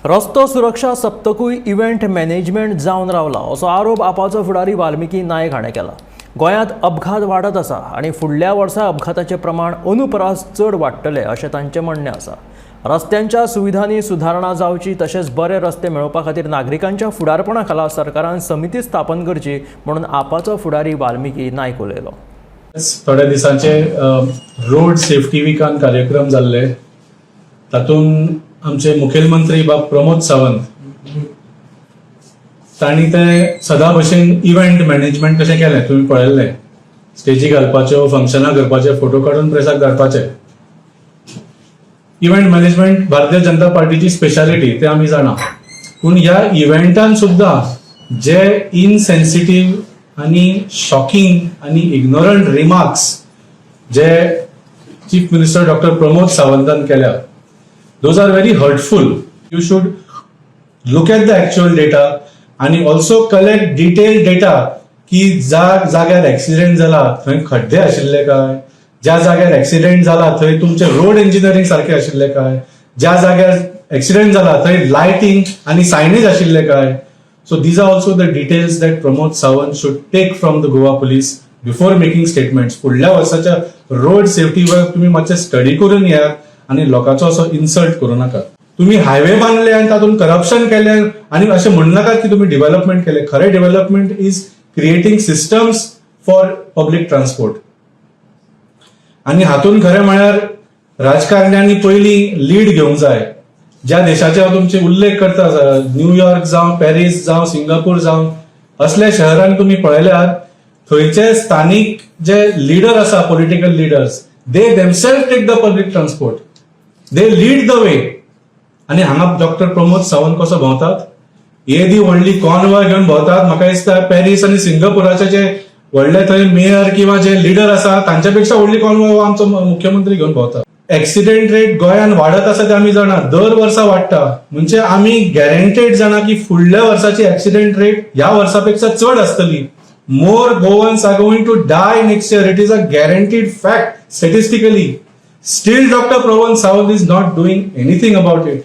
रस्तो सुरक्षा सप्तकूय event management जावन रावला असो आरोप आपाचो फुडारी वाल्मिकी नायक हाणें केला. गोंयांत अपघात वाडत आसा आनी फुडल्या वर्सा अपघाताचें प्रमाण अनुपरास चड वाडटलें अशें तांचें म्हणणें आसा. रस्त्यांच्या सुविधांनी सुदारणा जावची तशेंच बरे रस्ते मेळोवपा खातीर नागरिकांच्या फुडारपणा खाला सरकारान समिती स्थापन करची म्हणून आपाचो फुडारी वाल्मिकी नायक उलयलो. थोड्या दिसांचे रोड सेफ्टी विकान कार्यक्रम जाल्ले, तातूंत आमचे मुखेलमंत्री बाब प्रमोद सावंत तांणी ते सदा भशेन इव्हेंट मॅनेजमेंट कशें केलें तुमी पळयल्लें. स्टेजी घालपाच्यो, फंक्शनां करपाचे, फोटो काडून प्रेसाक धाडपाचे. इव्हेंट मॅनेजमेंट भारतीय जनता पार्टीची स्पेशालिटी ते आमी जाणा. पूण ह्या इव्हेंटान सुद्दां जे इनसेन्सिटीव आनी शॉकिंग आनी इग्नोरंट रिमार्क्स जे चीफ मिनिस्टर डॉक्टर प्रमोद सावंतान केल्या, those are very hurtful. You should look at the actual data and also collect detailed data की जाग्यार ऍक्सिडेंट जाला थंय खड्डे आशिल्ले काय, ज्या जाग्यार ऍक्सिडेंट जाला थंय तुमचे रोड इंजिनियरिंग सारखे आशिल्ले काय, ज्या जाग्यार ऍक्सिडेंट जाला थंय लायटिंग आणि सायनेज आशिल्ले काय. So these are also the details that Pramod Sawant should take from the Goa police before making statements. पुढल्या वर्षाच्या रोड सेफ्टीवर तुम्ही मातशे स्टडी करून या आणि लोकांचो असो इन्सल्ट करू नका. तुम्ही हायवे बांधले आणि तातून करप्शन केले आणि असे म्हणू नका की तुम्ही डेव्हलपमेंट केले. खरे development is creating systems for public transport. आणि हातून खरें म्हळ्यार राजकारण्यांनी पहिली लीड घेवंक जाय. ज्या देशाचे हांव तुमचे उल्लेख करता, न्यूयॉर्क जावं, पॅरीस जावं, सिंगापूर जावं, असल्या शहरांत तुम्ही पळयल्यार थंयचे स्थानिक जे लीडर आसा, political leaders, they themselves take the public transport. They lead the way. आणि हांगा डॉक्टर प्रमोद सावंत कसो भोंवतात, येदी व्हडली कॉनवॉय घेवन भोंवतात. म्हाका दिसता पॅरीस आणि सिंगापुराचे जे व्हडले थंय मेयर किंवा जे लिडर आसा तांच्या पेक्षा व्हडली कॉनवॉय आमचो मुख्यमंत्री घेवन भोंवता. ऍक्सिडेंट रेट गोंयान वाडत आसा ते आमी जाणा, दर वर्सा वाडटा. म्हणजे आमी गॅरंटेड जाणा की फुडल्या वर्साची ऍक्सिडेंट रेट ह्या वर्सा पेक्षा चड आसतली. More Goans are going to die next year. It is a guaranteed fact statistically. Still, Dr. Pramod Sawant is not doing anything about it.